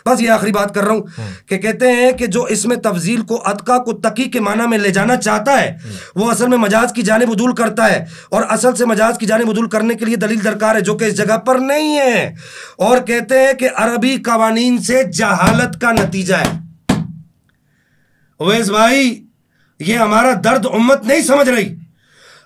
بس یہ آخری بات کر رہا ہوں کہ کہتے ہیں کہ جو اس میں تفضیل کو اتقا کو تقی کے معنی میں لے جانا چاہتا ہے وہ اصل میں مجاز کی جانب عدول کرتا ہے، اور اصل سے مجاز کی جانب عدول کرنے کے لیے دلیل درکار ہے جو کہ اس جگہ پر نہیں ہے، اور کہتے ہیں کہ عربی قوانین سے جہالت کا نتیجہ ہے۔ اویس بھائی یہ ہمارا درد امت نہیں سمجھ رہی،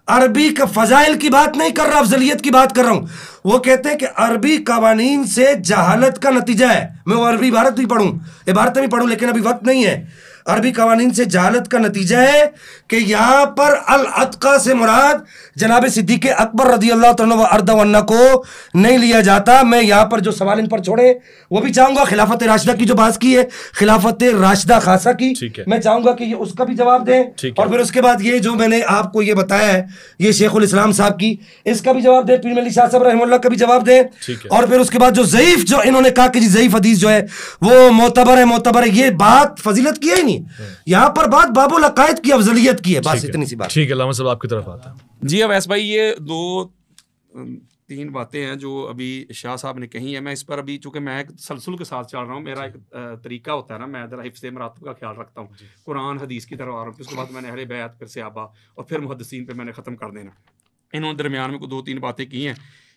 عربی کا فضائل کی بات نہیں کر رہا، افضلیت کی بات کر رہا ہوں۔ وہ کہتے ہیں کہ عربی قوانین سے جہالت کا نتیجہ ہے۔ میں وہ عربی عبارت بھی پڑھوں، عبارتیں بھی پڑھوں، لیکن ابھی وقت نہیں ہے۔ عربی قوانین سے جہالت کا نتیجہ ہے کہ یہاں پر الاتقا سے مراد جناب صدیق اکبر رضی اللہ تعالیٰ و ارض عنہ کو نہیں لیا جاتا۔ میں یہاں پر جو سوال ان پر چھوڑے وہ بھی چاہوں گا، خلافت راشدہ کی جو بات کی ہے، خلافت راشدہ خاصہ کی، میں چاہوں گا کہ یہ اس کا بھی جواب دیں، اور پھر اس کے بعد یہ جو میں نے آپ کو یہ بتایا ہے یہ شیخ الاسلام صاحب کی، اس کا بھی جواب دیں، پیر ملی شاہ صاحب رحمہ اللہ کا بھی جواب دیں، اور پھر اس کے بعد جو ضعیف جو انہوں نے کہا کہ جی ضعیف حدیث جو ہے وہ معتبر ہے، معتبر ہے، یہ بات فضیلت کی ہے ہی نہیں، یہاں پر بات باب العقائد کی افضلیت کی ہے، بس اتنی سی بات۔ ٹھیک ہے، علامہ صاحب آپ کی طرف آتا ہے۔ جی اویس بھائی یہ دو تین باتیں ہیں جو ابھی شاہ صاحب نے کہی ہیں، میں اس پر ابھی چونکہ میں ایک تسلسل کے ساتھ چل رہا ہوں، میرا ایک طریقہ ہوتا ہے نا، میں ذرا حفظ مراتب کا خیال رکھتا ہوں، قرآن حدیث کی طرف آ رہا ہوں، پھر اس کے بعد میں نے اہل بیت، پھر صحابہ، اور پھر محدثین پہ میں نے ختم کر دینا۔ انہوں نے درمیان میں دو تین باتیں کی ہیں۔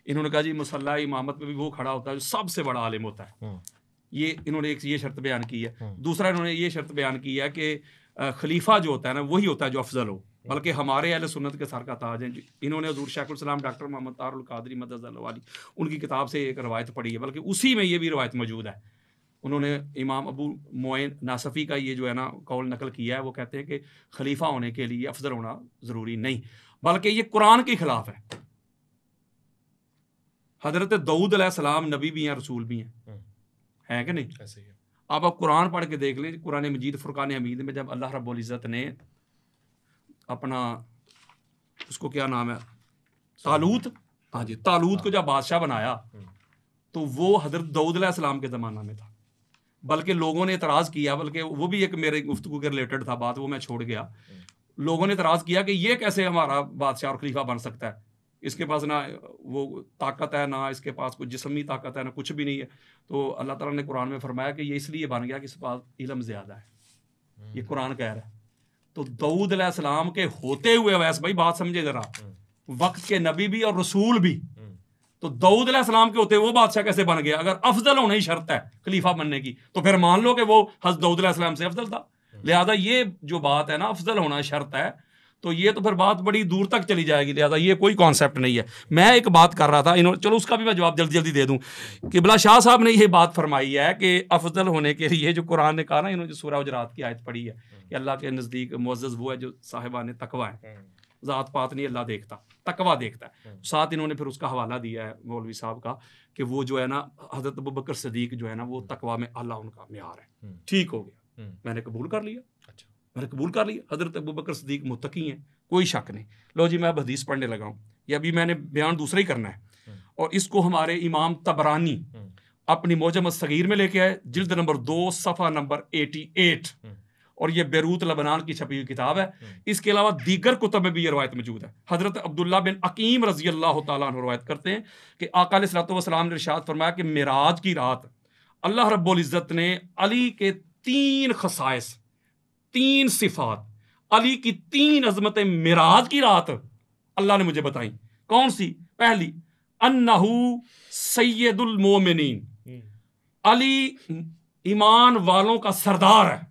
انہوں نے کہا جی مصلی امامت میں بھی وہ کھڑا ہوتا ہے جو سب سے بڑا عالم ہوتا ہے، یہ انہوں نے ایک یہ شرط بیان کی ہے۔ دوسرا انہوں نے یہ شرط بیان کی ہے کہ خلیفہ جو ہوتا ہے نا وہی ہوتا ہے جو افضل ہو، بلکہ ہمارے اہل سنت کے سر کا تاج ہیں۔ انہوں نے حضور شیخ الاسلام ڈاکٹر محمد طاہر القادری مدد اللہ علی ان کی کتاب سے ایک روایت پڑھی ہے، بلکہ اسی میں یہ بھی روایت موجود ہے۔ انہوں نے امام ابو معین ناصفی کا یہ جو ہے نا قول نقل کیا ہے، وہ کہتے ہیں کہ خلیفہ ہونے کے لیے افضل ہونا ضروری نہیں، بلکہ یہ قرآن کے خلاف ہے۔ حضرت داؤد علیہ السلام نبی بھی ہیں، رسول بھی ہیں کہ نہیں؟ ایسے ہی ہے۔ آپ قرآن پڑھ کے دیکھ لیں، قرآن مجید فرقان حمید میں جب اللہ رب العزت نے اپنا اس کو کیا نام ہے طالوت، ہاں جی طالوت کو جب بادشاہ بنایا تو وہ حضرت داؤد علیہ السلام کے زمانہ میں تھا، بلکہ لوگوں نے اعتراض کیا، بلکہ وہ بھی ایک میرے گفتگو کے ریلیٹڈ تھا بات، وہ میں چھوڑ گیا۔ لوگوں نے اعتراض کیا کہ یہ کیسے ہمارا بادشاہ اور خلیفہ بن سکتا ہے، اس کے پاس نہ وہ طاقت ہے، نہ اس کے پاس کوئی جسمی طاقت ہے، نہ کچھ بھی نہیں ہے۔ تو اللہ تعالیٰ نے قرآن میں فرمایا کہ یہ اس لیے بن گیا کہ اس کے پاس علم زیادہ ہے، یہ قرآن کہہ رہا ہے۔ تو داؤد علیہ السلام کے ہوتے ہوئے، ویسے بھائی بات سمجھے ذرا، وقت کے نبی بھی اور رسول بھی، تو داؤد علیہ السلام کے ہوتے وہ بادشاہ کیسے بن گیا؟ اگر افضل ہونا ہی شرط ہے خلیفہ بننے کی تو پھر مان لو کہ وہ حضرت داؤد علیہ السلام سے افضل تھا۔ لہذا یہ جو بات ہے نا افضل ہونا شرط ہے، تو یہ تو پھر بات بڑی دور تک چلی جائے گی، لہذا یہ کوئی کانسیپٹ نہیں ہے۔ میں ایک بات کر رہا تھا، چلو اس کا بھی میں جواب جلدی جلدی دے دوں۔ قبلہ شاہ صاحب نے یہ بات فرمائی ہے کہ افضل ہونے کے لیے جو قرآن نے کہا نا، انہوں نے جو سورہ حجرات کی آیت پڑھی ہے کہ اللہ کے نزدیک معزز وہ ہے جو صاحبان تقویٰ ہیں، ذات پات نہیں اللہ دیکھتا، تقویٰ دیکھتا ہے۔ ساتھ انہوں نے پھر اس کا حوالہ دیا ہے مولوی صاحب کا کہ وہ جو ہے نا حضرت ابوبکر صدیق جو ہے نا وہ تقویٰ میں اللہ ان کا معیار ہے۔ ٹھیک ہو گیا، میں نے قبول کر لیا، میں نے قبول کر لیا، حضرت ابوبکر صدیق متقی ہیں، کوئی شک نہیں۔ لو جی میں اب حدیث پڑھنے لگا ہوں، یہ ابھی میں نے بیان دوسرا ہی کرنا ہے، اور اس کو ہمارے امام طبرانی اپنی معجم الصغیر میں لے کے آئے، جلد نمبر 2 صفحہ نمبر 88، اور یہ بیروت لبنان کی چھپی ہوئی کتاب ہے۔ اس کے علاوہ دیگر کتب میں بھی یہ روایت موجود ہے۔ حضرت عبداللہ بن عقیم رضی اللہ تعالیٰ عنہ روایت کرتے ہیں کہ آقا علیہ الصلوۃ والسلام نے ارشاد فرمایا کہ معراج کی رات اللہ رب العزت نے علی کے 3 خصائص، 3 صفات، علی کی 3 عظمتیں معراج کی رات اللہ نے مجھے بتائیں۔ کون سی؟ پہلی، انہو سید المومنین، علی ایمان والوں کا سردار ہے،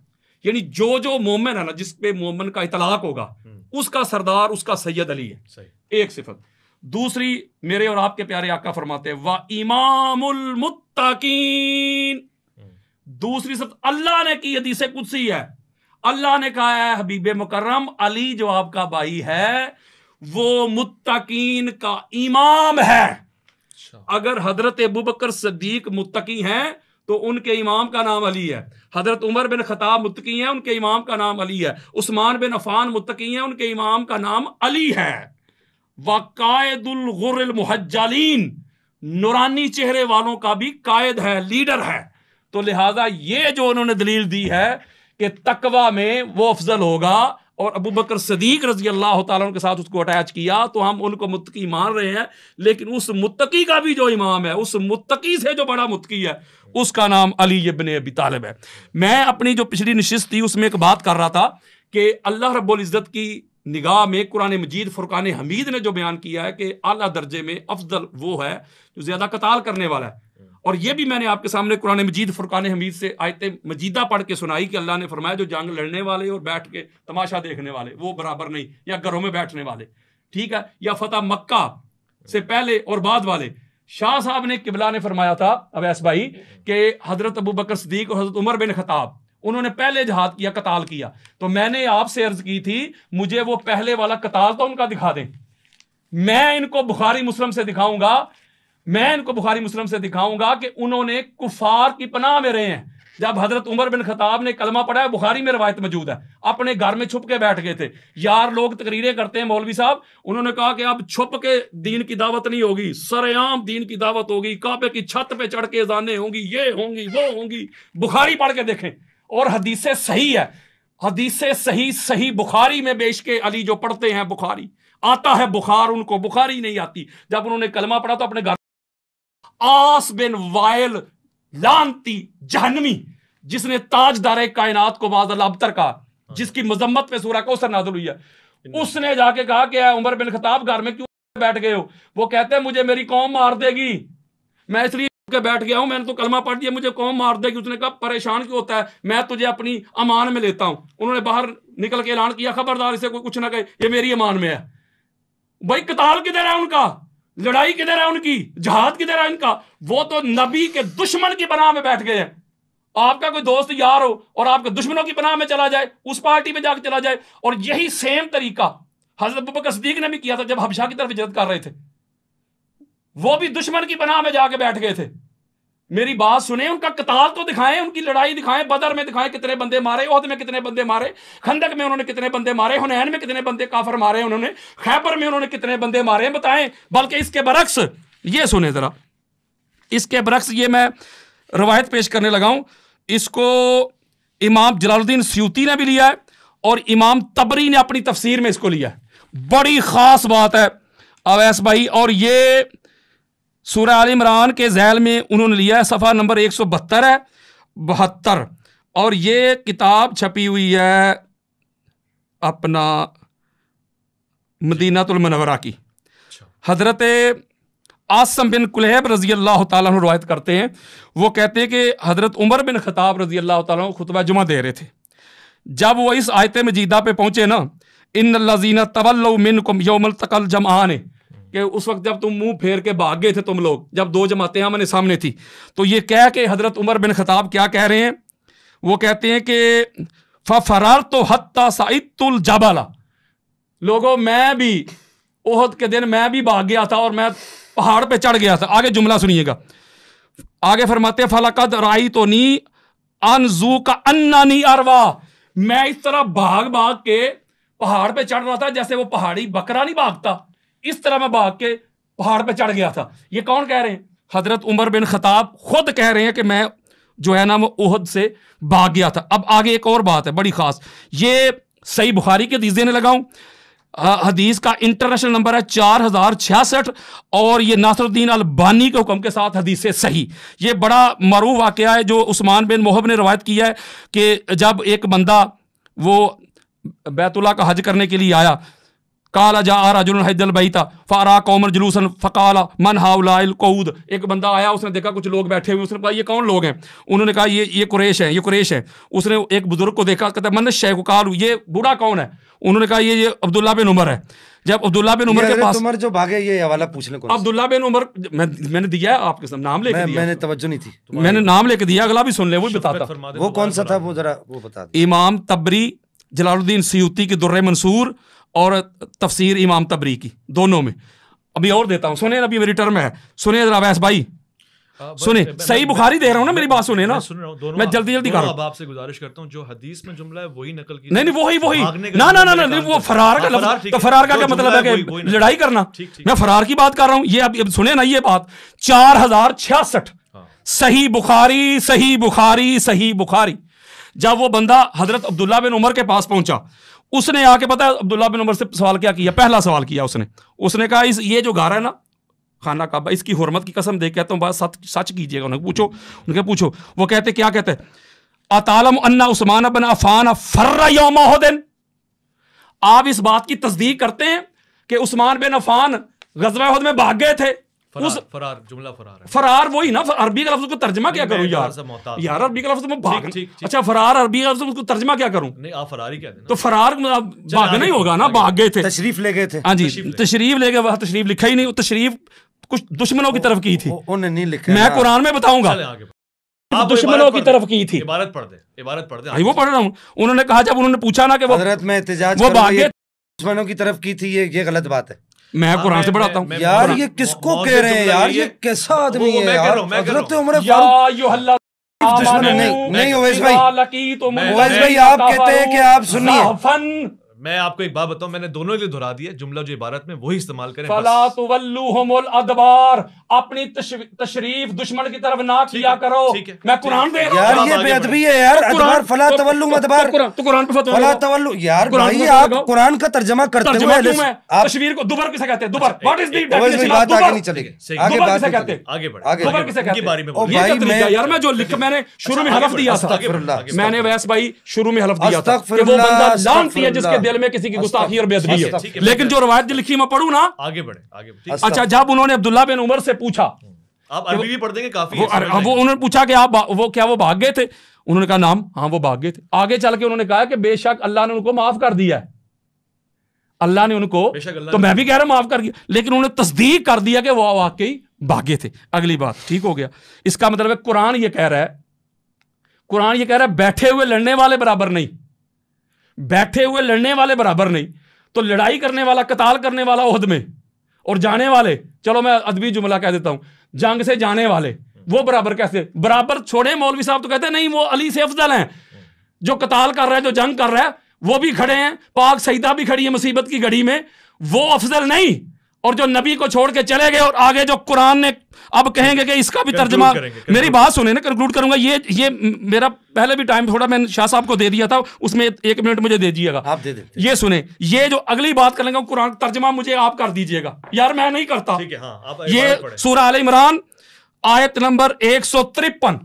یعنی جو مومن ہے نا، جس پہ مومن کا اطلاق ہوگا اس کا سردار، اس کا سید علی ہے، ایک صفت۔ دوسری، میرے اور آپ کے پیارے آقا فرماتے ہیں وَإِمَامُ الْمُتَّقِينَ، دوسری صفت اللہ نے کی، حدیث قدسی ہے، اللہ نے کہا ہے حبیب مکرم علی جو آپ کا بھائی ہے وہ متقین کا امام ہے۔ اگر حضرت ابوبکر صدیق متقی ہیں تو ان کے امام کا نام علی ہے، حضرت عمر بن خطاب متقی ہیں، ان کے امام کا نام علی ہے، عثمان بن عفان متقی ہیں، ان کے امام کا نام علی ہے۔ وقائد الغر المحجلین، نورانی چہرے والوں کا بھی قائد ہے، لیڈر ہے۔ تو لہٰذا یہ جو انہوں نے دلیل دی ہے کہ تقویٰ میں وہ افضل ہوگا، اور ابو بکر صدیق رضی اللہ تعالیٰ عنہ کے ساتھ اس کو اٹیچ کیا تو ہم ان کو متقی مان رہے ہیں، لیکن اس متقی کا بھی جو امام ہے، اس متقی سے جو بڑا متقی ہے، اس کا نام علی ابن ابی طالب ہے۔ میں اپنی جو پچھلی نشست تھی اس میں ایک بات کر رہا تھا کہ اللہ رب العزت کی نگاہ میں قرآن مجید فرقان حمید نے جو بیان کیا ہے کہ اعلیٰ درجے میں افضل وہ ہے جو زیادہ قتال کرنے والا ہے، اور یہ بھی میں نے آپ کے سامنے قرآن مجید فرقان حمید سے آیت مجیدہ پڑھ کے سنائی کہ اللہ نے فرمایا جو جنگ لڑنے والے اور بیٹھ کے تماشا دیکھنے والے وہ برابر نہیں، یا گھروں میں بیٹھنے والے، ٹھیک ہے، یا فتح مکہ سے پہلے اور بعد والے۔ شاہ صاحب نے قبلہ نے فرمایا تھا اویس بھائی کہ حضرت ابو بکر صدیق اور حضرت عمر بن خطاب انہوں نے پہلے جہاد کیا، قتال کیا، تو میں نے آپ سے عرض کی تھی مجھے وہ پہلے والا قتال تو ان کا دکھا دیں، میں ان کو بخاری مسلم سے دکھاؤں گا کہ انہوں نے کفار کی پناہ میں رہے ہیں۔ جب حضرت عمر بن خطاب نے کلمہ پڑھا ہے، بخاری میں روایت موجود ہے، اپنے گھر میں چھپ کے بیٹھ گئے تھے، یار لوگ تقریریں کرتے ہیں مولوی صاحب، انہوں نے کہا کہ اب چھپ کے دین کی دعوت نہیں ہوگی، سر عام دین کی دعوت ہوگی، کعبے کی چھت پہ چڑھ کے اذانیں ہوں گی، یہ ہوں گی وہ ہوں گی۔ بخاری پڑھ کے دیکھیں، اور حدیث صحیح ہے، حدیث صحیح بخاری میں بیشک علی جو پڑھتے ہیں، بخاری آتا ہے بخار، ان کو بخاری نہیں آتی۔ جب انہوں نے کلمہ پڑھا تو اپنے گھر آس بن وائل لانتی جہنمی، جس نے تاجدار کائنات کو معاذ اللہ ابتر کہا، جس کی مذمت پہ سورہ کوثر نازل ہوئی ہے، اس نے جا کے کہا کہ اے عمر بن خطاب گھر میں کیوں بیٹھ گئے ہو؟ وہ کہتے ہیں مجھے میری قوم مار دے گی، میں اس لیے کے بیٹھ گیا ہوں، میں نے تو کلمہ پڑھ دیا، مجھے قوم مار دے گی۔ اس نے کہا پریشان کیوں ہوتا ہے، میں تجھے اپنی امان میں لیتا ہوں۔ انہوں نے باہر نکل کے اعلان کیا خبردار اسے کوئی کچھ نہ کہے، یہ میری امان میں ہے۔ بھائی قتال کدھر ہے ان کا، لڑائی کدھر ہے ان کی، جہاد کدھر ہے ان کا؟ وہ تو نبی کے دشمن کی پناہ میں بیٹھ گئے ہیں۔ آپ کا کوئی دوست یار ہو اور آپ کے دشمنوں کی پناہ میں چلا جائے، اس پارٹی میں جا کے چلا جائے، اور یہی سیم طریقہ حضرت ابوبکر صدیق نے بھی کیا تھا جب حبشہ کی طرف ہجرت کر رہے تھے، وہ بھی دشمن کی پناہ میں جا کے بیٹھ گئے تھے۔ میری بات سنیں، ان کا قتال تو دکھائیں، ان کی لڑائی دکھائیں، بدر میں دکھائیں کتنے بندے مارے، احد میں کتنے بندے مارے، خندق میں انہوں نے کتنے بندے مارے، حنین میں کتنے بندے کافر مارے انہوں نے، خیبر میں انہوں نے کتنے بندے مارے بتائیں۔ بلکہ اس کے برعکس یہ سنیں ذرا، اس کے برعکس یہ میں روایت پیش کرنے لگا ہوں، اس کو امام جلال الدین سیوطی نے بھی لیا ہے اور امام طبری نے اپنی تفسیر میں اس کو لیا ہے۔ بڑی خاص بات ہے اویس بھائی، اور یہ سورہ آل عمران کے ذیل میں انہوں نے لیا ہے، صفحہ نمبر 172 ہے، 72، اور یہ کتاب چھپی ہوئی ہے اپنا مدینہ المنورہ کی۔ حضرت عاصم بن کلیب رضی اللہ تعالیٰ عنہ روایت کرتے ہیں، وہ کہتے ہیں کہ حضرت عمر بن خطاب رضی اللہ تعالیٰ عنہ خطبہ جمعہ دے رہے تھے، جب وہ اس آیت مجیدہ پہ پہنچے نا، ان الذین تولوا منکم یوم التقى الجمعان، کہ اس وقت جب تم منہ پھیر کے بھاگ گئے تھے تم لوگ، جب دو جماعتیں ہمارے سامنے تھی، تو یہ کہہ کہ حضرت عمر بن خطاب کیا کہہ رہے ہیں؟ وہ کہتے ہیں کہ فَفَرَرْتُ حَتَّى صَعِدْتُ الْجَبَلَ، لوگوں میں بھی احد کے دن میں بھی بھاگ گیا تھا اور میں پہاڑ پہ چڑھ گیا تھا۔ آگے جملہ سنیے گا، آگے فرماتے ہیں فَلَقَدْ رَأَيْتُنِي أَنْزُو كَأَنَّنِي أَرْوَى، میں اس طرح بھاگ بھاگ کے پہاڑ پہ چڑھ رہا تھا جیسے وہ پہاڑی بکرا نہیں بھاگتا، اس طرح میں بھاگ کے پہاڑ پہ چڑھ گیا تھا۔ یہ کون کہہ رہے ہیں؟ حضرت عمر بن خطاب خود کہہ رہے ہیں کہ میں جو ہے نا وہ احد سے بھاگ گیا تھا۔ اب آگے ایک اور بات ہے بڑی خاص، یہ صحیح بخاری کے حدیث دینے لگاؤں، حدیث کا انٹرنیشنل نمبر ہے 4066، اور یہ ناصر الدین البانی کے حکم کے ساتھ حدیث صحیح۔ یہ بڑا معروف واقعہ ہے جو عثمان بن محب نے روایت کیا ہے کہ جب ایک بندہ وہ بیت اللہ کا حج کرنے کے لیے آیا، قال جاء رجل حج البیت فارا قوما جلوسا فقال من هؤلاء القعود، ایک بندہ آیا، اس نے دیکھا کچھ لوگ بیٹھے ہوئے، اس نے کہا یہ کون لوگ ہیں؟ انہوں نے کہا یہ قریش ہیں، یہ قریش ہیں۔ اس نے ایک بزرگ کو دیکھا، کہتا ہے من الشیخ، قالوا یہ بوڑھا کون ہے؟ انہوں نے کہا یہ عبداللہ بن عمر ہے۔ جب عبداللہ بن عمر کے پاس عمر جو بھاگے، یہ حوالہ پوچھ لیں، عبداللہ بن عمر میں نے دیا ہے آپ کے سامنے، نام لے کے دیا، میں نے توجہ نہیں تھی، میں نے نام لے کے دیا، اگلا بھی سن لیں، وہ بتاتا۔ وہ کون سا تھا وہ ذرا وہ بتا دیں۔ امام طبری جلال الدین سیوطی کی در منصور اور تفسیر امام طبری کی، دونوں میں۔ ابھی اور دیتا ہوں، سنیں، ابھی میری ٹرم ہے، سنیں ذرا ویس بھائی، سنیں، صحیح بخاری دے رہا ہوں نا، میری بات سنیں نا، میں جلدی جلدی کر رہا ہوں۔ اب آپ سے گزارش کرتا ہوں، جو حدیث میں جملہ ہے وہی نقل کی، نہیں وہی نہ وہ فرار کا لفظ، تو فرار کا کیا مطلب ہے کہ لڑائی کرنا؟ میں فرار کی بات کر رہا ہوں۔ یہ اب سنیں نا، یہ بات 4066 صحیح بخاری۔ جب وہ بندہ حضرت عبداللہ بن عمر کے پاس پہنچا، اس نے آ کے پتا عبداللہ بن عمر سے سوال کیا پہلا سوال کیا اس نے کہا یہ جو گھر ہے نا خانہ کعبہ اس کی حرمت کی قسم دے کہتا ہوں بات سچ کیجیے گا. انہیں پوچھو. وہ کہتے کیا کہتے اتعلم ان عثمان بن عفان فر یوم احد. آپ اس بات کی تصدیق کرتے ہیں کہ عثمان بن عفان غزوہ احد میں بھاگ گئے تھے؟ فرار جملہ فرار ہے. فرار وہی نا, عربی کا لفظ کو ترجمہ کیا کروں یار عربی کا لفظ میں بھاگ. اچھا فرار عربی کا لفظ کو ترجمہ کیا کروں؟ نہیں آپ فرار ہی کہتے ہیں تو فرار بھاگنا ہی ہوگا نا, بھاگ گئے تھے. تشریف لے گئے تھے. ہاں جی تشریف لے گئے. وہاں تشریف لکھا ہی نہیں, تشریف کچھ دشمنوں کی طرف کی تھی. انہیں نہیں لکھا, میں قرآن میں بتاؤں گا دشمنوں کی طرف کی تھی. عبارت پڑھ دیں وہ پڑھ رہا ہوں. انہوں نے کہا جب انہوں نے پوچھا نا کہ وہ حضرت میں احتجاج وہ بھاگے دشمنوں کی طرف کی تھی, یہ غلط بات ہے. میں قرآن سے پڑھاتا ہوں. یار یہ کس کو کہہ رہے ہیں یار, یہ کیسا آدمی ہے یار. حضرت عمر فاروق نہیں اویس بھائی آپ کہتے ہیں کہ آپ سنیے, میں آپ کو ایک بات بتاؤں, میں نے دونوں کے لیے دہرا دیا جملہ جو عبارت میں وہی استعمال کریں. فلا تولوہم الادبار, اپنی تشریف دشمن کی طرف نہ کیا کرو. میں قرآن دے رہا ہوں یار, یہ بے ادبی ہے یار. ادبار فلا تولو ادبار, تو قرآن پہ فتویٰ فلا تولو. یار بھائی آپ قرآن کا ترجمہ کرتے ہوئے تشویر کو دوبر کسے کہتے ہیں؟ دوبر واٹ از دی اویس بھائی بات آگے نہیں چلے گی, آگے بات کسے کہتے ہیں؟ آگے بڑھیں دوبر کسے کہتے بارے میں ہیں؟ یہ کہتے ہیں یار, میں جو لکھ میں نے شروع میں حلف دیا تھا, میں نے ویس بھائی شروع میں حلف دیا تھا کہ وہ بندہ لعنتی ہے جس کے دل میں کسی کی گستاخی اور بے ادبی ہے. لیکن جو روایت لکھی میں پڑھوں نا, آگے بڑھیں. اچھا جب انہوں نے عبداللہ بن عمر سے پوچھا, آپ عربی بھی پڑھ دیں گے کافی, وہ انہوں نے پوچھا کہ آپ وہ کیا وہ بھاگ گئے تھے؟ انہوں نے کہا نام, ہاں وہ بھاگ گئے تھے. آگے چل کے انہوں نے کہا کہ بے شک اللہ نے ان کو معاف کر دیا ہے, اللہ نے ان کو, تو میں بھی کہہ رہا ہوں معاف کر دیا, لیکن انہوں نے تصدیق کر دیا کہ وہ واقعی بھاگے تھے. اگلی بات ٹھیک ہو گیا. اس کا مطلب ہے قرآن یہ کہہ رہا ہے بیٹھے ہوئے لڑنے والے برابر نہیں, بیٹھے ہوئے لڑنے والے برابر نہیں. تو لڑائی کرنے والا, قتال کرنے والا عہد میں, اور جانے والے, چلو میں ادبی جملہ کہہ دیتا ہوں, جنگ سے جانے والے وہ برابر کیسے؟ برابر چھوڑے. مولوی صاحب تو کہتے ہیں نہیں وہ علی سے افضل ہیں. جو قتال کر رہا ہے, جو جنگ کر رہا ہے وہ بھی کھڑے ہیں, پاک سیدہ بھی کھڑی ہے مصیبت کی گھڑی میں, وہ افضل نہیں. اور جو نبی کو چھوڑ کے چلے گئے, اور آگے جو قرآن نے اب کہیں گے کہ اس کا بھی ترجمہ, میری بات سنیں نا, کنکلوڈ کروں گا. یہ میرا پہلے بھی ٹائم تھوڑا میں نے شاہ صاحب کو دے دیا تھا, اس میں 1 منٹ مجھے دے دیجیے گا. یہ سنیں, یہ جو اگلی بات کریں گا قرآن ترجمہ مجھے آپ کر دیجیے گا یار, میں نہیں کرتا. یہ سورہ آل عمران آیت نمبر 153,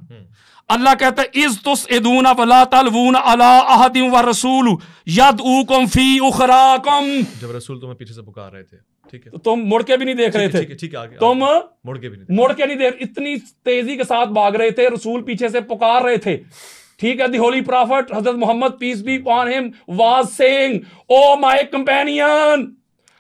اللہ کہتا ہے اذ تسعدون ولا تلوون علی احد والرسول یدعوکم فی اخراکم. جب رسول تمہیں پیچھے سے پکار رہے تھے, ٹھیک ہے, تم مڑ کے بھی نہیں دیکھ رہے تھے, تم مڑ کے نہیں دیکھ, اتنی تیزی کے ساتھ بھاگ رہے تھے, رسول پیچھے سے پکار رہے تھے. ٹھیک ہے, دی holy prophet Hazrat Muhammad peace be upon him was saying, O my companion,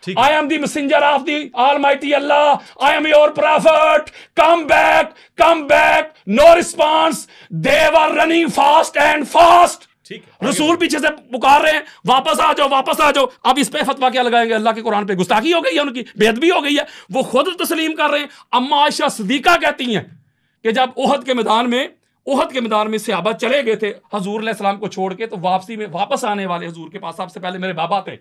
I am the messenger of the Almighty Allah. I am your prophet. Come back. No response. They were running fast and fast. رسول پیچھے سے پکار رہے ہیں, واپس آ جاؤ. اب اس پہ فتویٰ کیا لگائیں گے؟ اللہ کے قرآن پہ گستاخی ہو گئی ہے, ان کی بے ادبی ہو گئی ہے. وہ خود تسلیم کر رہے ہیں. اما عائشہ صدیقہ کہتی ہیں کہ جب احد کے میدان میں صحابہ چلے گئے تھے حضور علیہ السلام کو چھوڑ کے, تو واپسی میں واپس آنے والے حضور کے پاس سب سے پہلے میرے بابا تھے.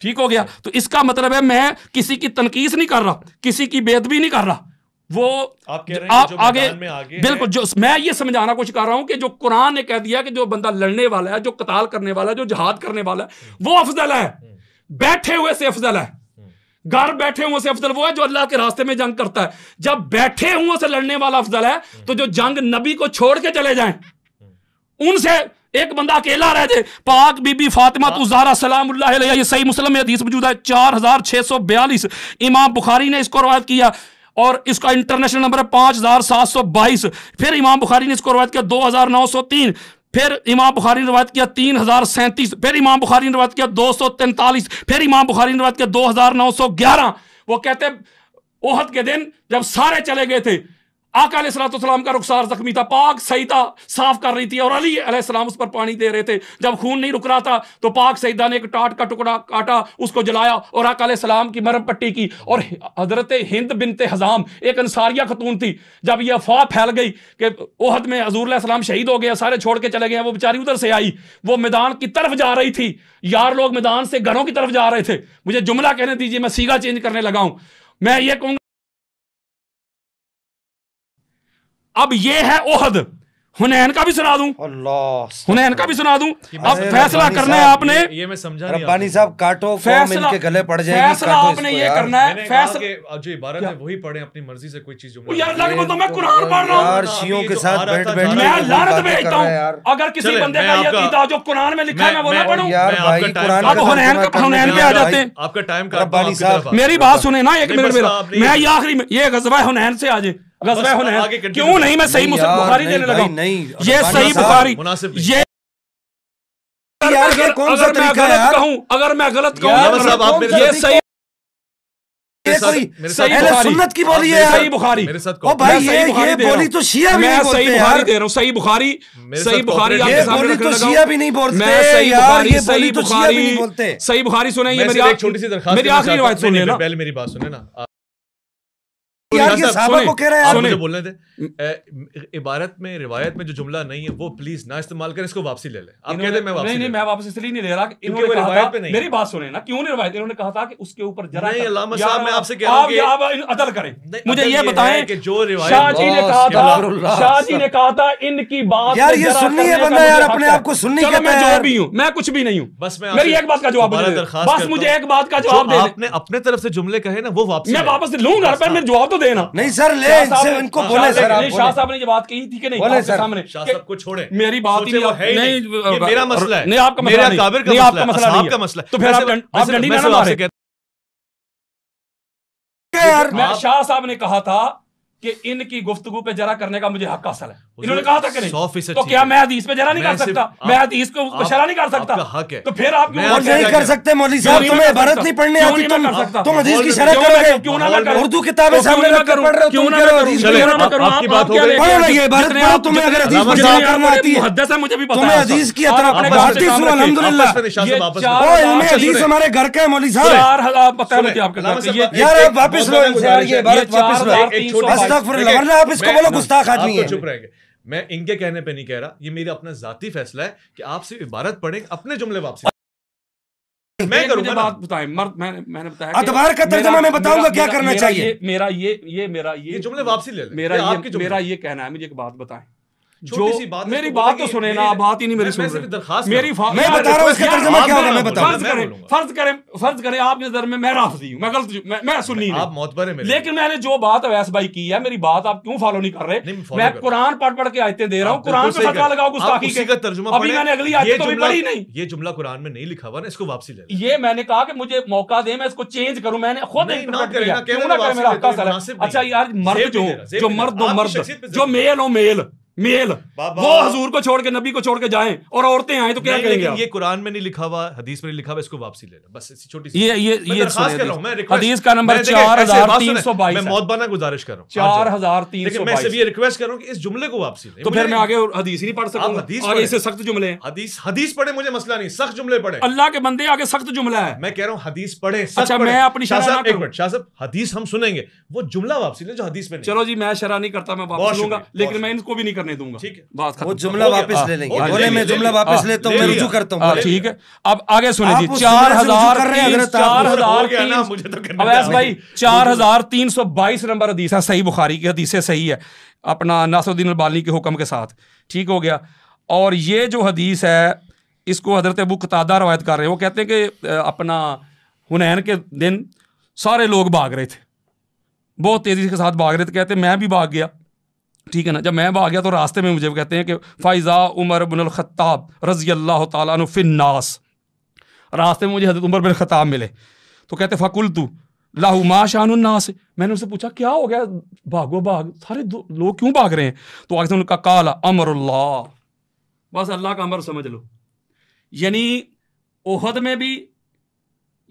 ٹھیک ہو گیا. تو اس کا مطلب ہے میں کسی کی تنقیص نہیں کر رہا, کسی کی بے ادبی نہیں کر رہا. وہ آپ آگے بالکل, جو میں یہ سمجھانا کچھ کر رہا ہوں کہ جو قرآن نے کہہ دیا کہ جو بندہ لڑنے والا ہے, جو قتال کرنے والا ہے, جو جہاد کرنے والا ہے, وہ افضل ہے. بیٹھے ہوئے سے افضل ہے. گھر بیٹھے ہوئے سے افضل وہ ہے جو اللہ کے راستے میں جنگ کرتا ہے. جب بیٹھے ہوئے سے لڑنے والا افضل ہے, تو جو جنگ نبی کو چھوڑ کے چلے جائیں, ان سے ایک بندہ اکیلا رہ جائے. پاک بی بی فاطمہ الزہرا سلام اللہ علیہا, یہ صحیح مسلم میں حدیث موجود ہے 4642, امام بخاری نے اس کو روایت کیا, اور اس کا انٹرنیشنل نمبر ہے 5722. پھر امام بخاری نے اس کو روایت کیا 2903, پھر امام بخاری نے روایت کیا 3037, پھر امام بخاری نے روایت کیا 243, پھر امام بخاری نے روایت کیا 2911. وہ کہتے احد کے دن جب سارے چلے گئے تھے, آقا علیہ السلام کا رخسار زخمی تھا, پاک سیدہ صاف کر رہی تھی, اور علی علیہ السلام اس پر پانی دے رہے تھے. جب خون نہیں رک رہا تھا تو پاک سیدہ نے ایک ٹاٹ کا ٹکڑا کاٹا, اس کو جلایا, اور آقا علیہ السلام کی مرہم پٹی کی. اور حضرت ہند بنت حزام ایک انصاریہ خاتون تھی, جب یہ افواہ پھیل گئی کہ احد میں حضور علیہ السلام شہید ہو گئے, سارے چھوڑ کے چلے گئے, وہ بیچاری ادھر سے آئی, وہ میدان کی طرف جا رہی تھی. یار لوگ میدان سے گھروں کی طرف جا رہے تھے. مجھے جملہ کہنے دیجیے, میں سیگا چینج کرنے لگا ہوں. میں یہ کہوں گا اب یہ ہے احد, حنین کا بھی سنا دوں, اللہ حنین کا بھی سنا دوں. اب فیصلہ کرنا ہے آپ نے, یہ میں سمجھا نہیں. ربانی صاحب کاٹو قوم ان کے گلے پڑ جائے گی. فیصلہ آپ نے یہ کرنا ہے, فیصلہ جو عبارت ہے وہی پڑھیں اپنی مرضی سے, کوئی چیز یار اللہ کے بندوں میں قرآن پڑھ رہا ہوں یار, شیعوں کے ساتھ بیٹھ بیٹھ میں لعنت بھیجتا ہوں اگر کسی بندے کا یہ عقیدہ جو قرآن میں لکھا ہے میں وہ نہ پڑھوں. یار بھائی قرآن اب حنین پہ آ جاتے ہیں. آپ کا ٹائم ربانی صاحب میری بات سنیں نا ایک منٹ میرا, میں یہ آخری میں یہ غزوہ حنین سے آ جائے. غزوہ حنین کیوں نہیں, میں صحیح مسلم بخاری دینے لگا ہوں. یہ صحیح بخاری, یہ اگر میں غلط کہوں یہ صحیح سنت کی بولی ہے. صحیح بخاری او بھائی یہ بولی تو شیعہ بھی نہیں بولتے یار. دے رہا ہوں صحیح بخاری, صحیح بخاری آپ کے سامنے رکھنے لگا ہوں. شیعہ بھی نہیں بولتے یار, یہ بولی تو شیعہ بھی نہیں بولتے. صحیح بخاری سنیں, یہ میری آخری روایت سنیں نا, پہلے میری بات سنیں نا یار, یہ صحابہ کو کہہ رہے ہیں. آپ مجھے بولنے تھے عبارت میں روایت میں جو جملہ نہیں ہے وہ پلیز نہ استعمال کریں, اس کو واپسی لے لیں. آپ کہتے ہیں میں واپسی نہیں, میں واپس اس لیے نہیں لے رہا کہ انہوں نے کہا تھا, میری بات سنیں نا, کیوں نہیں روایت, انہوں نے کہا تھا کہ اس کے اوپر ذرا نہیں. علامہ صاحب میں آپ سے کہہ رہا ہوں کہ آپ عدل کریں. مجھے یہ بتائیں کہ جو روایت شاہ جی نے کہا تھا, شاہ جی نے کہا تھا ان کی بات یار یہ سننی ہے بندہ یار, اپنے آپ کو سننی کہتا ہے. میں جو بھی ہوں, میں کچھ بھی نہیں ہوں, بس میں میری ایک بات کا جواب دے دیں, بس مجھے ایک بات کا جواب دے دیں. آپ نے اپنے طرف سے جملے کہے نا وہ واپسی, میں واپس لوں گا, پر میرے جواب تو دینا. نہیں سر لے ان کو بولے سر, شاہ صاحب نے یہ بات کہی تھی کہ نہیں آپ کے سامنے, شاہ صاحب کو چھوڑیں, میری بات ہی نہیں, میرا مسئلہ ہے, نہیں آپ کا مسئلہ نہیں, آپ کا مسئلہ نہیں, آپ کا مسئلہ, تو پھر آپ ڈنڈی نہ مارے. شاہ صاحب نے کہا تھا کہ ان کی گفتگو پہ جرا کرنے کا مجھے حق حاصل ہے, انہوں نے کہا تھا کہ نہیں, تو کیا میں حدیث پہ جرا نہیں کر سکتا, میں حدیث کو شرح نہیں کر سکتا, تو پھر آپ نہیں کر سکتے. مولوی صاحب تمہیں عبارت نہیں پڑھنے آتی, تم حدیث کی شرح کرو گے, کیوں نہ کروں, اردو کتابیں سامنے رکھ کر پڑھ رہے ہو, کیوں نہ کروں, آپ کی بات ہو گئی, پڑھو یہ عبارت پڑھو, تمہیں اگر حدیث کی شرح کرنا آتی ہے, محدث ہے مجھے بھی پتہ ہے, تمہیں حدیث کی الحمدللہ, او علم حدیث ہمارے گھر کا ہے مولوی صاحب. 4000 پتہ ہے مجھے آپ کا, یار آپ واپس لو ان سے یار, یہ عبارت واپس لو, استغفر اللہ, ورنہ آپ اس کو بولو گستاخ آدمی ہے. چپ رہیں گے, میں ان کے کہنے پہ نہیں کہہ رہا, یہ میرا اپنا ذاتی فیصلہ ہے کہ آپ سے عبارت پڑھیں, اپنے جملے واپسی. میں کروں گا بات بتائیں, میں نے بتایا اتبار کا ترجمہ میں بتاؤں گا کیا کرنا چاہیے. میرا یہ جملے واپسی لے لیں, میرا یہ کہنا ہے, مجھے ایک بات بتائیں, جو میری بات تو سنیں نا, بات ہی نہیں میری سن رہے, میں بتا رہا ہوں اس کا ترجمہ کیا ہوگا, میں بتاؤں. فرض کریں آپ کی نظر میں رافضی ہوں, میں غلط, میں سنی نہیں, آپ معتبر ہیں, لیکن میں نے جو بات اویس بھائی کی ہے, میری بات آپ کیوں فالو نہیں کر رہے, میں قرآن پڑھ کے آیتیں دے رہا ہوں, قرآن پہ فتویٰ لگاؤ گستاخی کے, ترجمہ ابھی میں نے اگلی آیت تو بھی پڑھی نہیں, یہ جملہ قرآن میں نہیں لکھا ہوا نا, اس کو واپسی لے. یہ میں نے کہا کہ مجھے موقع دیں, میں اس کو چینج کروں, میں نے خود انٹرپریٹ کیا, کیوں نہ کرے, میرا حق حاصل ہے. اچھا یار مرد جو مرد جو میل ہو, میل وہ حضور کو چھوڑ کے, نبی کو چھوڑ کے جائیں اور عورتیں آئیں تو کیا کہیں گے. یہ قرآن میں نہیں لکھا ہوا, حدیث میں نہیں لکھا ہوا, اس کو واپسی لے لیں, بس چھوٹی سی یہ حدیث کا نمبر 4322, میں موتبانہ گزارش کر رہا ہوں 4322, میں صرف یہ ریکویسٹ کر رہا ہوں کہ اس جملے کو واپسی لیں. تو پھر میں آگے حدیث نہیں پڑھ سکوں گا, آگے سے سخت جملے ہیں, حدیث پڑھیں, مجھے مسئلہ نہیں, سخت جملے پڑھیں, اللہ کے بندے آگے سخت جملہ ہے, میں کہہ رہا ہوں حدیث پڑھیں. اچھا میں اپنی شرح نہ کروں, شاہ صاحب حدیث ہم سنیں گے, وہ جملہ واپسی لیں جو حدیث میں نہیں. چلو جی میں شرح نہیں کرتا, میں واپس لوں گا, لیکن میں ان کو بھی نہیں کرنے دوں گا. ٹھیک ہے, وہ جملہ واپس لے لیں گے, بولے میں جملہ واپس لیتا ہوں, میں رجوع کرتا ہوں. ٹھیک ہے, اب آگے سنیں جی, 4322 نمبر حدیث ہے, صحیح بخاری کی حدیث صحیح ہے, اپنا ناصر الدین البانی کے حکم کے ساتھ, ٹھیک ہو گیا. اور یہ جو حدیث ہے اس کو حضرت ابو قتادہ روایت کر رہے ہیں, وہ کہتے ہیں کہ اپنا حنین کے دن سارے لوگ بھاگ رہے تھے, بہت تیزی کے ساتھ بھاگ رہے تھے, کہتے ہیں میں بھی بھاگ گیا, ٹھیک ہے نا. جب میں بھاگ گیا تو راستے میں مجھے کہتے ہیں کہ فائزہ عمر بن الخطاب رضی اللہ تعالیٰ عنہ فی الناس, راستے میں مجھے حضرت عمر بن الخطاب ملے, تو کہتے فقلت لہ ما شان الناس, میں نے ان سے پوچھا کیا ہو گیا, بھاگو بھاگ, سارے لوگ کیوں بھاگ رہے ہیں, تو آگے سے انہوں نے کہا قال امر اللہ, بس اللہ کا امر سمجھ لو. یعنی احد میں بھی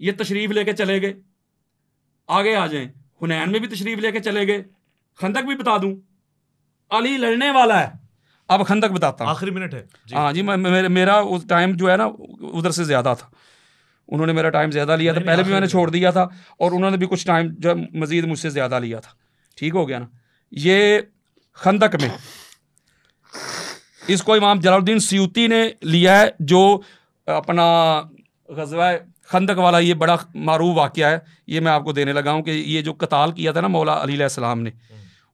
یہ تشریف لے کے چلے گئے, آگے آ جائیں, حنین میں بھی تشریف لے کے چلے گئے, خندق بھی بتا دوں, علی لڑنے والا ہے, اب خندق بتاتا ہوں, آخری منٹ ہے. ہاں جی, میرا اس ٹائم جو ہے نا ادھر سے زیادہ تھا, انہوں نے میرا ٹائم زیادہ لیا تھا, پہلے بھی میں نے چھوڑ دیا تھا, اور انہوں نے بھی کچھ ٹائم جو مزید مجھ سے زیادہ لیا تھا, ٹھیک ہو گیا نا. یہ خندق میں اس کو امام جلال الدین سیوطی نے لیا ہے, جو اپنا غزوہ خندق والا یہ بڑا معروف واقعہ ہے, یہ میں آپ کو دینے لگا ہوں کہ یہ جو قتال کیا تھا نا مولا علی علیہ السلام نے,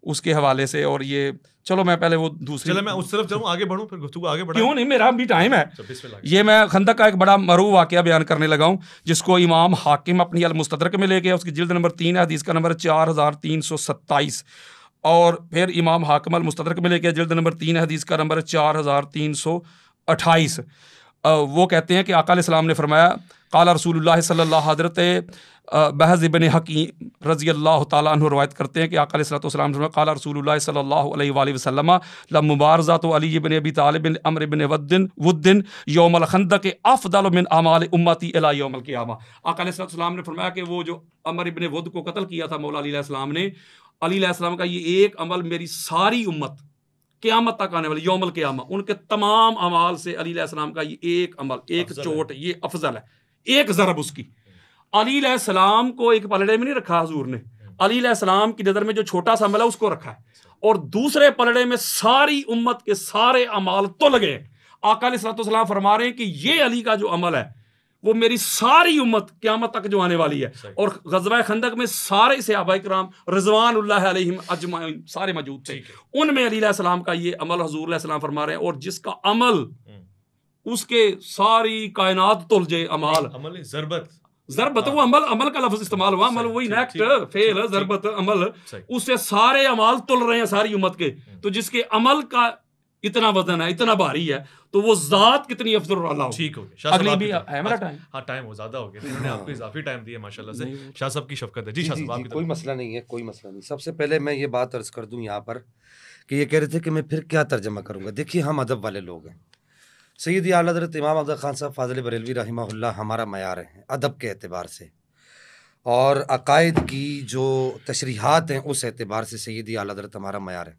اس کے حوالے سے. اور یہ چلو میں پہلے وہ دوسری چلو میں اس طرف جاؤں, آگے بڑھوں, پھر گفتگو آگے بڑھاؤں. کیوں نہیں, میرا بھی ٹائم ہے. بسم اللہ. یہ میں خندق کا ایک بڑا مرو واقعہ بیان کرنے لگا ہوں, جس کو امام حاکم اپنی المستدرک میں لے گیا, اس کی جلد نمبر 3 ہے, حدیث کا نمبر 4327. اور پھر امام حاکم المستدرک میں لے گیا, جلد نمبر 3 حدیث کا نمبر 4328. وہ کہتے ہیں کہ آقا علیہ السلام نے فرمایا, قال رسول اللہ صلی اللہ, حضرت بحث ابن حکیم رضی اللہ تعالیٰ عنہ روایت کرتے ہیں کہ آقا علیہ السلام نے فرمایا, قال رسول اللہ صلی اللہ علیہ وآلہ وسلم لمبارزۃ علی بن ابی طالب عمرو بن ود یوم الخندق افضل من اعمال امتی الی یوم القیامہ. آقا علیہ السلام نے فرمایا کہ وہ جو عمرو بن ود کو قتل کیا تھا مولا علی علیہ السلام نے, علی علیہ السلام کا یہ ایک عمل میری ساری امت قیامت تک آنے والی یوم القیامہ ان کے تمام اعمال سے علی علیہ السلام کا یہ ایک عمل, ایک چوٹ, یہ افضل ہے, ایک ضرب اس کی. علی علیہ السلام کو ایک پلڑے میں نہیں رکھا حضور نے, علی علیہ السلام کی نظر میں جو چھوٹا سا عمل ہے اس کو رکھا ہے, اور دوسرے پلڑے میں ساری امت کے سارے اعمال تو لگے ہیں. آقا علیہ السلام فرما رہے ہیں کہ یہ علی کا جو عمل ہے وہ میری ساری امت قیامت تک جو آنے والی ہے. اور غزوہ خندق میں سارے صحابہ کرام رضوان اللہ علیہم اجمعین سارے موجود تھے, ان میں علی علیہ السلام کا یہ عمل حضور علیہ السلام فرما رہے ہیں, اور جس کا عمل اس کے ساری کائنات تل جائے اعمال. عمل ضربت وہ عمل کا لفظ استعمال ہوا, عمل وہی نیکسٹ فعل ضربت عمل, اس سے سارے اعمال تل رہے ہیں ساری امت کے. تو جس کے عمل کا اتنا وزن ہے, اتنا بھاری ہے, تو وہ ذات کتنی افضل اور اعلیٰ. ٹھیک ہو گیا. اگلی بھی ہے میرا ٹائم. ہاں ٹائم ہو زیادہ ہو گیا, انہوں نے آپ کو اضافی ٹائم دیا ماشاءاللہ سے. شاہ صاحب کی شفقت ہے. جی شاہ صاحب, کوئی مسئلہ نہیں ہے, کوئی مسئلہ نہیں. سب سے پہلے میں یہ بات عرض کر دوں یہاں پر کہ یہ کہہ رہے تھے کہ میں پھر کیا ترجمہ کروں گا. دیکھیے ہم ادب والے لوگ ہیں. سیدی اعلیٰ حضرت امام عبدالقادر خان صاحب فاضل بریلوی رحمہ اللہ ہمارا معیار ہے ادب کے اعتبار سے, اور عقائد کی جو تشریحات ہیں اس اعتبار سے سیدی اعلیٰ حضرت ہمارا معیار ہے.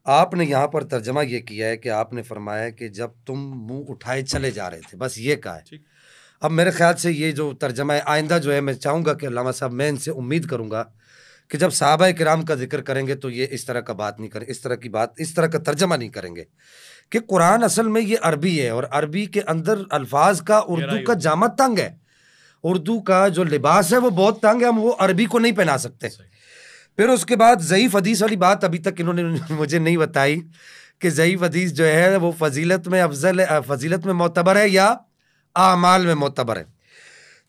آپ نے یہاں پر ترجمہ یہ کیا ہے کہ آپ نے فرمایا کہ جب تم منہ اٹھائے چلے جا رہے تھے, بس یہ کہا ہے. اب میرے خیال سے یہ جو ترجمہ ہے آئندہ جو ہے میں چاہوں گا کہ علامہ صاحب, میں ان سے امید کروں گا کہ جب صحابہ کرام کا ذکر کریں گے تو یہ اس طرح کا بات نہیں کریں, اس طرح کی بات, اس طرح کا ترجمہ نہیں کریں گے کہ قرآن اصل میں یہ عربی ہے, اور عربی کے اندر الفاظ کا اردو کا جامہ تنگ ہے, اردو کا جو لباس ہے وہ بہت تنگ ہے, ہم وہ عربی کو نہیں پہنا سکتے. پھر اس کے بعد ضعیف حدیث والی بات ابھی تک انہوں نے مجھے نہیں بتائی کہ ضعیف حدیث جو ہے وہ فضیلت میں افضل ہے, فضیلت میں معتبر ہے یا اعمال میں معتبر ہے.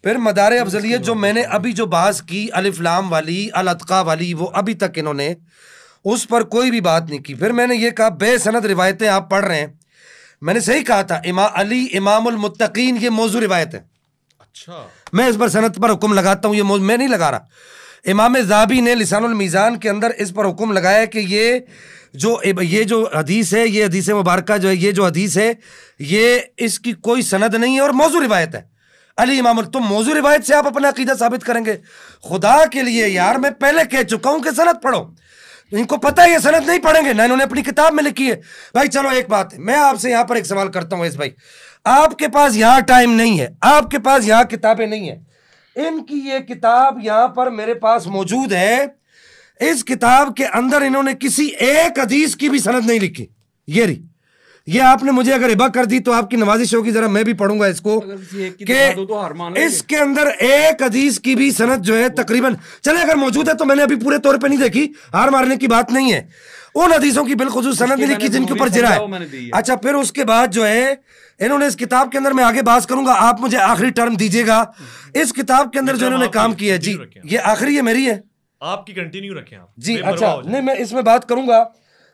پھر مدار افضلیت جو میں نے ابھی جو بحث کی الف لام والی الاتقا والی, وہ ابھی تک انہوں نے اس پر کوئی بھی بات نہیں کی. پھر میں نے یہ کہا بے سند روایتیں آپ پڑھ رہے ہیں, میں نے صحیح کہا تھا علی امام المتقین یہ موضوع روایت ہے. اچھا, میں اس پر سند پر حکم لگاتا ہوں, یہ میں نہیں لگا رہا. امام ذہبی نے لسان المیزان کے اندر اس پر حکم لگایا کہ یہ جو حدیث ہے, یہ حدیث مبارکہ جو ہے, یہ جو حدیث ہے یہ اس کی کوئی سند نہیں ہے اور موضوع روایت ہے. علی امام, تم موضوع روایت سے آپ اپنا عقیدہ ثابت کریں گے؟ خدا کے لیے یار, میں پہلے کہہ چکا ہوں کہ سند پڑھو. ان کو پتہ ہے یہ سند نہیں پڑھیں گے, نہ انہوں نے اپنی کتاب میں لکھی ہے. بھائی چلو ایک بات ہے, میں آپ سے یہاں پر ایک سوال کرتا ہوں. اس بھائی آپ کے پاس یہاں ٹائم نہیں ہے, آپ کے پاس یہاں کتابیں نہیں ہیں, ان کی یہ کتاب یہاں پر میرے پاس موجود ہے, اس کتاب کے اندر انہوں نے کسی ایک حدیث کی بھی سند نہیں لکھی. یہ آپ نے مجھے اگر ہبہ کر دی تو آپ کی نوازش ہوگی, ذرا میں بھی پڑھوں گا اس کو کہ اس کے اندر ایک حدیث کی بھی سند جو ہے تقریباً, چلے اگر موجود ہے تو میں نے ابھی پورے طور پہ نہیں دیکھی, ہار مارنے کی بات نہیں ہے, ان حدیثوں کی بالخصوص سند نہیں لکھی جن کے اوپر جرا ہے. اچھا, پھر اس کے بعد جو ہے انہوں نے اس کتاب کے اندر, میں آگے بات کروں گا, آپ مجھے آخری ٹرم دیجیے گا. اس کتاب کے اندر جو انہوں نے کام کیا ہے, جی یہ آخری ہے, میری ہے, آپ کی کنٹینیو رکھیں آپ. جی اچھا, نہیں میں اس میں بات کروں گا.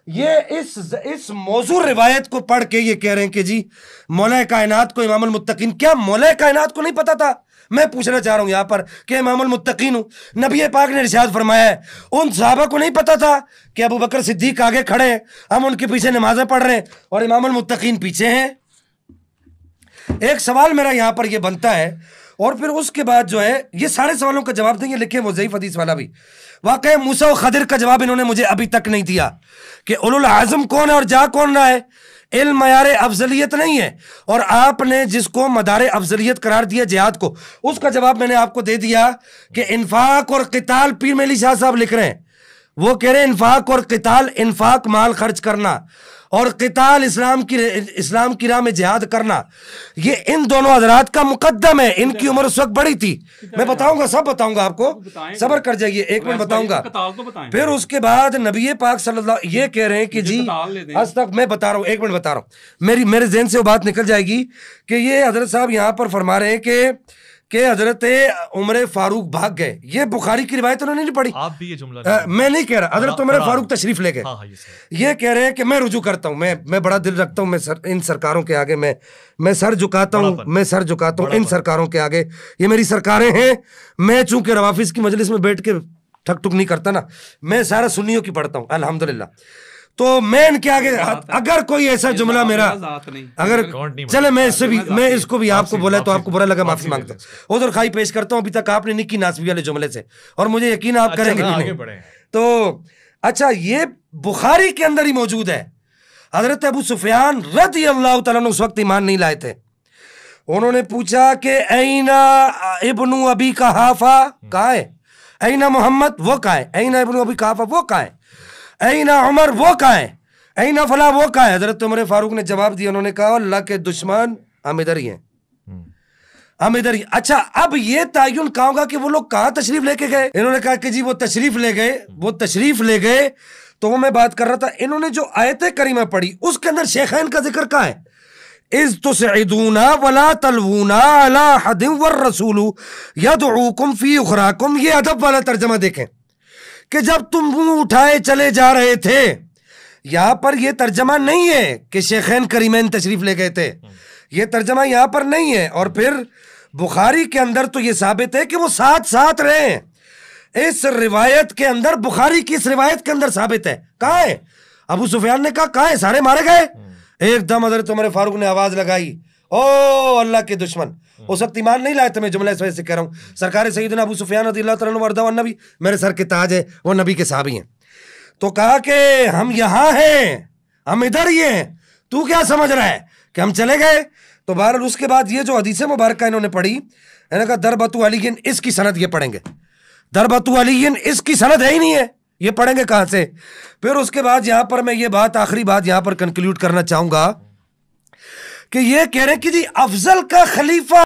یہ اس موضوع روایت کو پڑھ کے یہ کہہ رہے ہیں کہ جی مولا کائنات کو امام المتقین, کیا مولا کائنات کو نہیں پتا تھا؟ میں پوچھنا چاہ رہا ہوں یہاں پر کہ امام المتقین ہوں, نبی پاک نے ارشاد فرمایا ہے, ان صحابہ کو نہیں پتا تھا کہ ابو بکر صدیق آگے کھڑے ہیں, ہم ان کے پیچھے نمازیں پڑھ رہے ہیں اور امام المتقین پیچھے ہیں. ایک سوال میرا یہاں پر یہ بنتا ہے, اور پھر اس کے بعد جو ہے یہ سارے سوالوں کا جواب دیں گے, لکھے وہ ضعیف حدیث والا بھی. واقعہ موسیٰ و خضر کا جواب انہوں نے مجھے ابھی تک نہیں دیا کہ اولو العزم کون ہے اور جا کون رہا ہے. علم معیار افضلیت نہیں ہے, اور آپ نے جس کو مدار افضلیت قرار دیا جہاد کو, اس کا جواب میں نے آپ کو دے دیا کہ انفاق اور قتال. پیر میلی شاہ صاحب لکھ رہے ہیں, وہ کہہ رہے ہیں انفاق اور قتال, انفاق مال خرچ کرنا اور قتال اسلام کی راہ میں جہاد کرنا، یہ ان دونوں حضرات کا مقدم ہے. ان کی عمر اس وقت بڑی تھی. میں بتاؤں گا، سب بتاؤں گا آپ کو، صبر کر جائیے، ایک منٹ بتاؤں گا. پھر اس کے بعد نبی پاک صلی اللہ یہ کہہ رہے ہیں کہ جی آج تک میں بتا رہا ہوں، ایک منٹ بتا رہا ہوں، میرے ذہن سے وہ بات نکل جائے گی کہ یہ حضرت صاحب یہاں پر فرما رہے ہیں کہ حضرت عمر فاروق بھاگ گئے. یہ بخاری کی روایت انہوں نے نہیں پڑھی. آپ بھی یہ جملہ میں نہیں کہہ رہا، حضرت عمر فاروق تشریف لے گئے. یہ کہہ رہے ہیں کہ میں رجوع کرتا ہوں، میں بڑا دل رکھتا ہوں، میں ان سرکاروں کے آگے میں سر جھکاتا ہوں ان سرکاروں کے آگے. یہ میری سرکاریں ہیں. میں چونکہ روافظ کی مجلس میں بیٹھ کے ٹھک ٹک نہیں کرتا نا، میں سارا سنیوں کی پڑھتا ہوں الحمدللہ. تو میں ان کے آگے اگر کوئی ایسا جملہ میرا اگر چلے میں اس کو بھی آپ کو بولا تو آپ کو برا لگا، معافی مانگتا ہوں. عذر خواہی پیش کرتا ہوں. ابھی تک آپ نے نکی ناسبی والے جملے سے، اور مجھے یقین آپ کریں گے. تو اچھا، یہ بخاری کے اندر ہی موجود ہے. حضرت ابو سفیان رضی اللہ تعالیٰ عنہ اس وقت ایمان نہیں لائے تھے. انہوں نے پوچھا کہ اینا ابن ابی قحافہ کہاں ہے؟ اینا محمد وہ کہاں ہے؟ اینا ابن ابی قحافہ وہ کہاں ہے؟ اینا عمر وہ کہاں ہے؟ اینا فلاں وہ کہاں ہے؟ حضرت عمر فاروق نے جواب دیا، انہوں نے کہا اللہ کے دشمن ہم ادھر ہی ہیں، ہم ادھر ہی. اچھا، اب یہ تعین کہاں ہوگا کہ وہ لوگ کہاں تشریف لے کے گئے؟ انہوں نے کہا کہ جی وہ تشریف لے گئے. تو وہ میں بات کر رہا تھا، انہوں نے جو آیت کریمہ پڑھی اس کے اندر شیخین کا ذکر کہاں ہے؟ اذ تسعدون ولا تلوون علی احد والرسول یدعوکم فی اخراکم. یہ ادب والا ترجمہ دیکھیں کہ جب تم منہ اٹھائے چلے جا رہے تھے. یہاں پر یہ ترجمہ نہیں ہے کہ شیخین کریمین تشریف لے گئے تھے، یہ ترجمہ یہاں پر نہیں ہے. اور پھر بخاری کے اندر تو یہ ثابت ہے کہ وہ ساتھ رہے ہیں. اس روایت کے اندر، بخاری کی اس روایت کے اندر ثابت ہے. کہاں ہے؟ ابو سفیان نے کہا کہاں ہے؟ سارے مارے گئے. ایک دم حضرت عمر فاروق نے آواز لگائی، او اللہ کے دشمن. اس وقت ایمان نہیں لائے تھے، میں جملہ اس وجہ سے کہہ رہا ہوں. سرکار سیدنا ابو سفیان رضی اللہ تعالیٰ عنہ وارضاہ النبی میرے سر کے تاج ہے، وہ نبی کے صحابی ہیں. تو کہا کہ ہم یہاں ہیں، ہم ادھر ہی ہیں، تو کیا سمجھ رہا ہے کہ ہم چلے گئے؟ تو بہرحال اس کے بعد یہ جو حدیث مبارکہ انہوں نے پڑھی، انہوں نے کہا دربۃ علی، اس کی سند یہ پڑھیں گے. دربۃ علی اس کی سند ہے ہی نہیں ہے، یہ پڑھیں گے کہاں سے؟ پھر اس کے بعد یہاں پر میں یہ بات، آخری بات یہاں پر کنکلوڈ کرنا چاہوں گا کہ یہ کہہ رہے ہیں کہ جی افضل کا خلیفہ